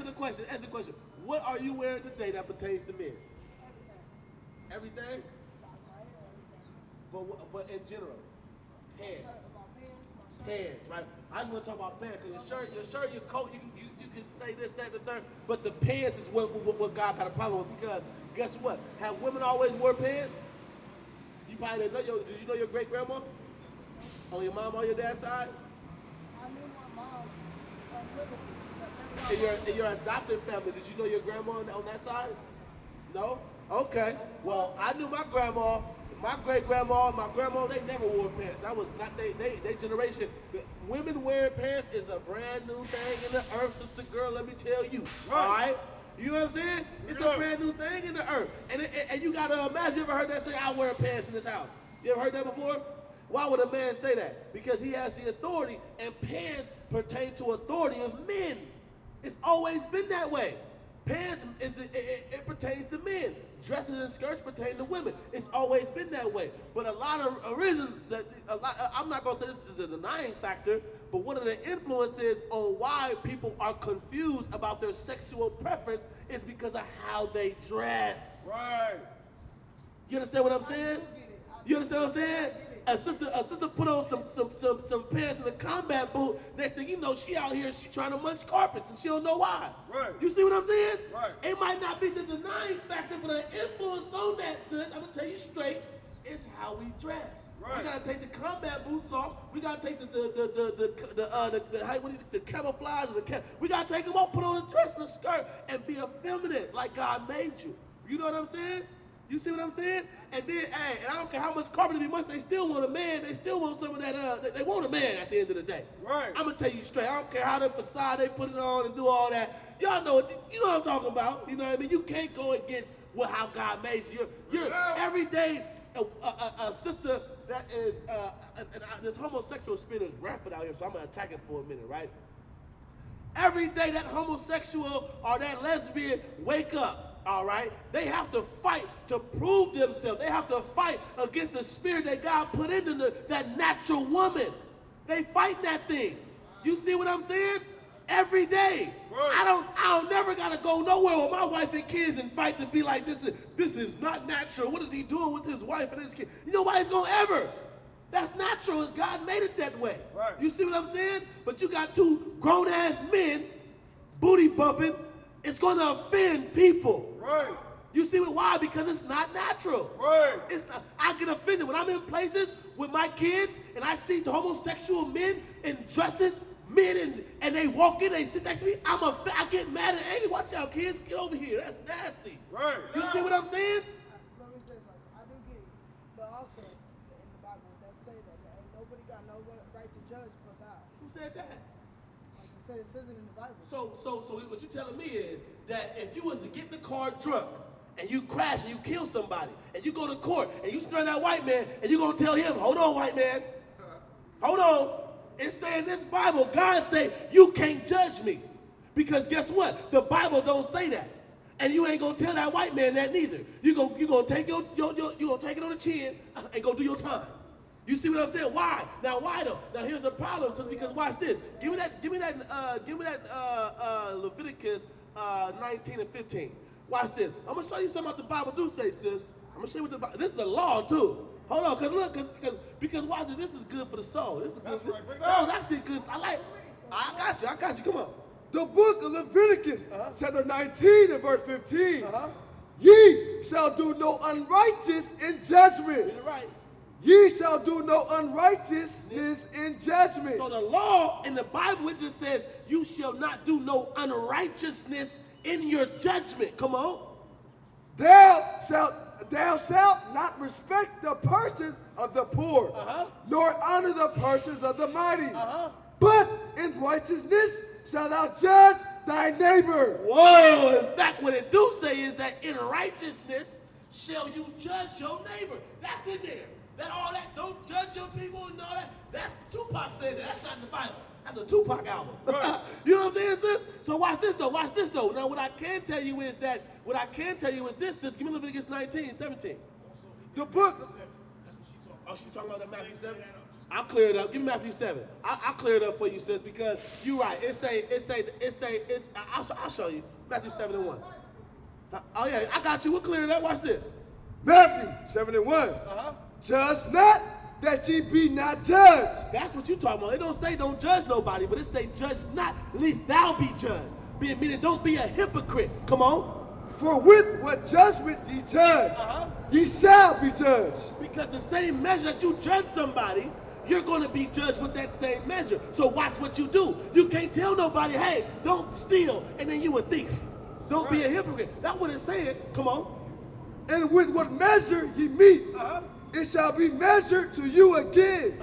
Answer the question. What are you wearing today that pertains to men? Everything? But in general, pants. Pants, right? I just want to talk about pants because your shirt, your coat, you can say this, that, and the third, but the pants is what God got a problem with because guess what? Have women always wore pants? You probably didn't know. Did you know your great grandma? On your mom or your dad's side? I knew my mom little. In your adopted family, did you know your grandma on that side? No? Okay. Well, I knew my grandma, my great grandma, my grandma, they never wore pants. That was not they generation. The women wearing pants is a brand new thing in the earth, sister girl, let me tell you. Right. All right? You know what I'm saying? It's a brand new thing in the earth. And you gotta imagine, you ever heard that say, I wear pants in this house? You ever heard that before? Why would a man say that? Because he has the authority, and pants pertain to authority of men. It's always been that way. Pants, it pertains to men. Dresses and skirts pertain to women. It's always been that way. But a lot of reasons, I'm not going to say this is a denying factor, but one of the influences on why people are confused about their sexual preference is because of how they dress. Right. You understand what I'm saying? You understand what I'm saying? A sister put on some pants and a combat boot. Next thing you know, she out here, she trying to munch carpets and she don't know why. Right. You see what I'm saying? Right. It might not be the denying factor, but an influence on that, sis, I'm gonna tell you straight, is how we dress. Right. We gotta take the combat boots off. We gotta take the camouflage and we gotta take them off, put on a dress and a skirt, and be effeminate like God made you. You know what I'm saying? You see what I'm saying? And then, hey, and I don't care how much carpet they much, they still want a man. They still want some of that, they want a man at the end of the day. Right. I'm going to tell you straight. I don't care how the facade they put it on and do all that. Y'all know, you know what I'm talking about. You know what I mean? You can't go against how God made you. You're every day a sister that is, this homosexual spirit is rampant out here, so I'm going to attack it for a minute, right? Every day that homosexual or that lesbian wake up. All right? They have to fight to prove themselves. They have to fight against the spirit that God put into that natural woman. They fight that thing. You see what I'm saying? Every day. Right. I don't never gotta go nowhere with my wife and kids and fight to be like, this is not natural. What is he doing with his wife and his kid? You know why he's gonna ever? That's natural. God made it that way. Right. You see what I'm saying? But you got two grown-ass men booty bumping. It's going to offend people. Right. You see why? Because it's not natural. Right. It's not, I get offended when I'm in places with my kids and I see the homosexual men in dresses, men, and they walk in, they sit next to me. I get mad and angry. Watch out, kids. Get over here. That's nasty. Right. You see what I'm saying? Let me say something. I do get it. But also, in the Bible, it does say that nobody got no right to judge but God. Who said that? It says it in the Bible. So what you're telling me is that if you was to get in the car drunk and you crash and you kill somebody and you go to court and you string that white man and you're going to tell him, hold on, white man, hold on. It's saying this Bible, God say you can't judge me because guess what? The Bible don't say that. And you ain't going to tell that white man that neither. You're going to take you gonna take it on the chin and go do your time. You see what I'm saying? Why? Now why though? Now here's the problem, sis, because watch this. Give me that Leviticus 19 and 15. Watch this. I'm gonna show you something about the Bible do say, sis. I'm gonna show you what the Bible. This is a law too. Hold on, because watch it. This is good for the soul. This is good. That's it. Good. I got you. Come on. The book of Leviticus, chapter 19 and verse 15. Ye shall do no unrighteous in judgment. Get it right. Ye shall do no unrighteousness in judgment. So the law in the Bible, it just says, you shall not do no unrighteousness in your judgment. Come on. Thou shalt not respect the persons of the poor, nor honor the persons of the mighty. But in righteousness shalt thou judge thy neighbor. Whoa, in fact, what it do say is that in righteousness shall you judge your neighbor. That's in there. All that, don't judge your people and all that. That's Tupac saying that. That's not in the Bible. That's a Tupac album. Right. You know what I'm saying, sis? So watch this though. Now what I can tell you is this, sis. Give me Leviticus 19, 17. The book. That's what she talking about that Matthew 7? I'll clear it up. Give me Matthew 7. I'll clear it up for you, sis, because you're right. I'll show you. Matthew 7:1. Oh, yeah, I got you. We'll clear it up. Watch this. Matthew 7:1. Uh-huh. Judge not, that ye be not judged. That's what you talking about. It don't say don't judge nobody, but it say judge not, lest thou be judged. Meaning don't be a hypocrite. Come on. For with what judgment ye judge, ye shall be judged. Because the same measure that you judge somebody, you're going to be judged with that same measure. So watch what you do. You can't tell nobody, hey, don't steal, and then you a thief. Don't be a hypocrite. That's what it's saying. Come on. And with what measure ye meet, it shall be measured to you again.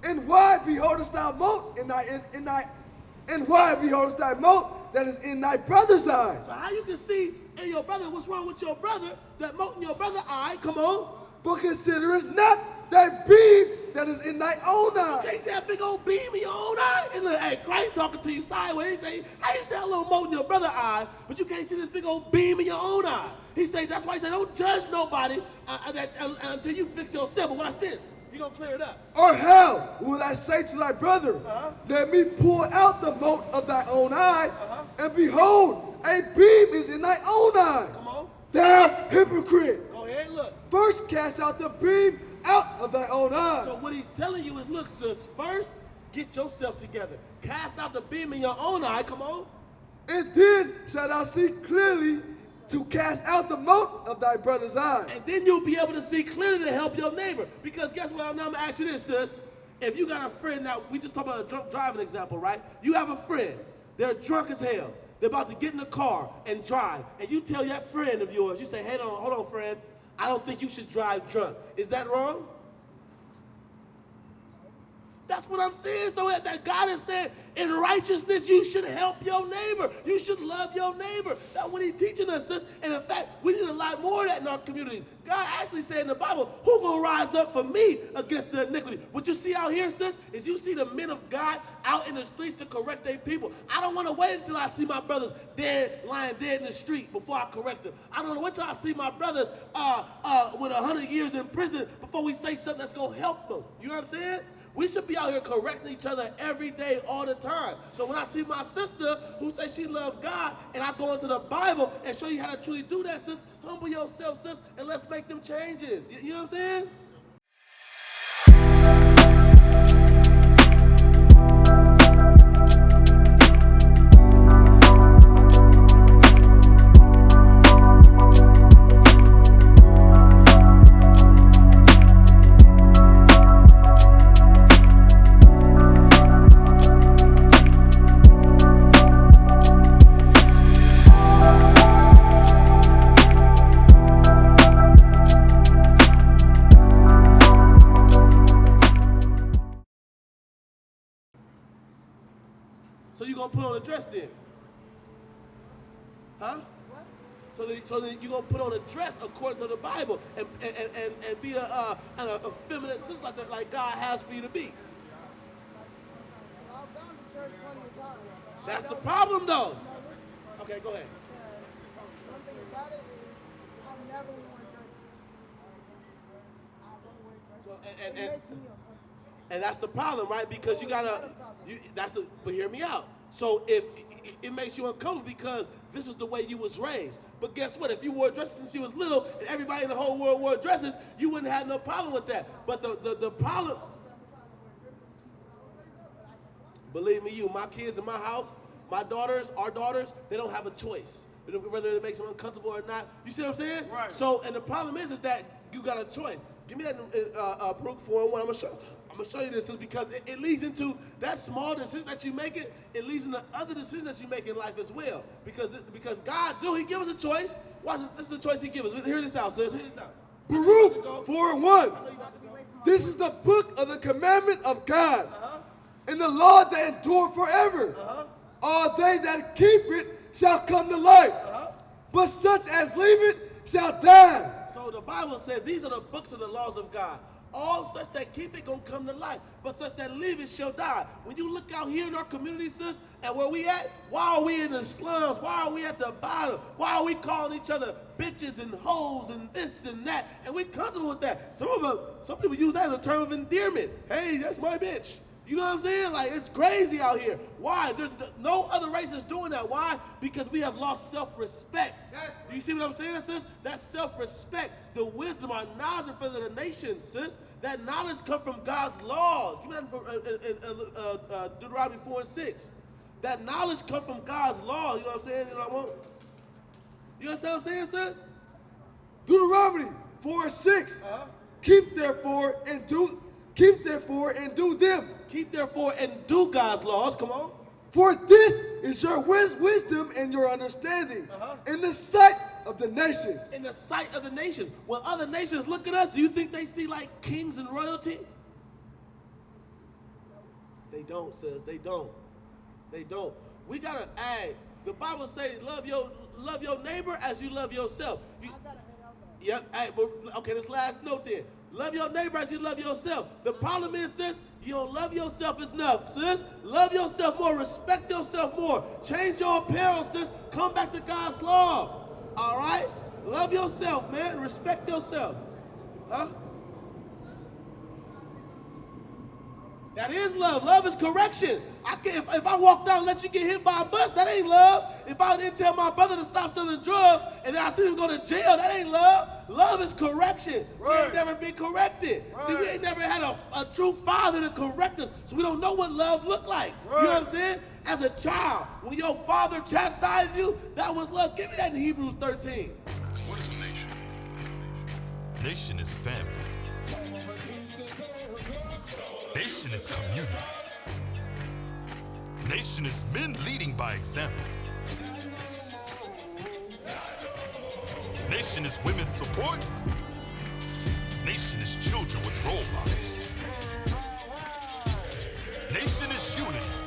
And why beholdest thou mote and why beholdest thou mote that is in thy brother's eye? So how you can see in your brother what's wrong with your brother, that mote in your brother's eye, come on. But considerest not thy beam that is in thy own eye. You can't see that big old beam in your own eye. And look, hey, Christ talking to you sideways. He say, how you see that little mote in your brother's eye, but you can't see this big old beam in your own eye? He say, that's why he said, don't judge nobody until you fix yourself. But watch this. You're going to clear it up. Or how will I say to thy brother, let me pull out the mote of thy own eye, and behold, a beam is in thy own eye. Come on. Thou hypocrite. Go ahead, look. First cast out the beam out of thy own eye. So what he's telling you is, look, sis, first, get yourself together. Cast out the beam in your own eye, come on. And then shalt thou see clearly to cast out the mote of thy brother's eye. And then you'll be able to see clearly to help your neighbor. Because guess what? I'm going to ask you this, sis. If you got a friend, now we just talked about a drunk driving example, right? You have a friend. They're drunk as hell. They're about to get in the car and drive. And you tell that friend of yours, you say, hey, hold on, friend. I don't think you should drive drunk. Is that wrong? That's what I'm saying. So that God is saying, in righteousness, you should help your neighbor. You should love your neighbor. That's what he's teaching us, sis. And in fact, we need a lot more of that in our communities. God actually said in the Bible, who gonna rise up for me against the iniquity? What you see out here, sis, is you see the men of God out in the streets to correct their people. I don't want to wait until I see my brothers lying dead in the street before I correct them. I don't want to wait until I see my brothers with 100 years in prison before we say something that's gonna help them. You know what I'm saying? We should be out here correcting each other every day, all the time. So when I see my sister who says she loves God, and I go into the Bible and show you how to truly do that, sis, humble yourself, sis, and let's make them changes. You know what I'm saying? So you're going to put on a dress then? Huh? What? So then you're going to put on a dress according to the Bible and be a feminine sister like God has for you to be. So I've gone to church plenty of times. That's the problem, though. No, listen. Okay, go ahead. One thing about it is I've never worn dresses. I don't wear dresses. So, It makes me uncomfortable. And that's the problem, right? Because you gotta, but hear me out. So if it makes you uncomfortable because this is the way you was raised. But guess what? If you wore dresses since you was little and everybody in the whole world wore dresses, you wouldn't have no problem with that. But the problem, believe me, my kids in my house, our daughters, they don't have a choice. Whether it makes them uncomfortable or not. You see what I'm saying? Right. So, and the problem is that you got a choice. Give me that Brooke 4-1. I'm gonna show you this because it leads into that small decision that you make it leads into other decisions that you make in life as well. Because God He give us a choice. Watch it, this is the choice He gives us. Hear this out, sis. Hear this out. Baruch 4:1. This is the book of the commandment of God, and the law that endure forever. All they that keep it shall come to life, but such as leave it shall die. So the Bible says these are the books of the laws of God. All such that keep it gonna come to life, but such that leave it shall die. When you look out here in our community, sis, and where we at, why are we in the slums? Why are we at the bottom? Why are we calling each other bitches and hoes and this and that? And we comfortable with that. Some people use that as a term of endearment. Hey, that's my bitch. You know what I'm saying? Like, it's crazy out here. Why? There's no other race is doing that. Why? Because we have lost self-respect. Do you see what I'm saying, sis? That's self-respect. The wisdom, our knowledge in front of the nations, sis. That knowledge comes from God's laws. Give me that in Deuteronomy 4 and 6. That knowledge comes from God's laws. You know what I'm saying? You understand what I'm saying, sis? Deuteronomy 4 and 6. Keep therefore and do them. Keep therefore and do God's laws. Come on. For this is your wisdom and your understanding in the sight of the nations. In the sight of the nations. When other nations look at us, do you think they see like kings and royalty? They don't, sis. They don't. They don't. We gotta add. The Bible says, love your neighbor as you love yourself. I gotta head out though. Yep. Hey, okay, this last note then. Love your neighbor as you love yourself. The problem is, sis, you don't love yourself enough, sis. Love yourself more. Respect yourself more. Change your apparel, sis. Come back to God's law. All right? Love yourself, man. Respect yourself. Huh? That is love. Love is correction. If I walk down and let you get hit by a bus, that ain't love. If I didn't tell my brother to stop selling drugs and then I see him go to jail, that ain't love. Love is correction. Right. We ain't never been corrected. Right. See, we ain't never had a true father to correct us, so we don't know what love look like. Right. You know what I'm saying? As a child, when your father chastised you, that was love. Give me that in Hebrews 13. What is a nation? Nation is family. Nation is community. Nation is men leading by example. Nation is women's support. Nation is children with role models. Nation is unity.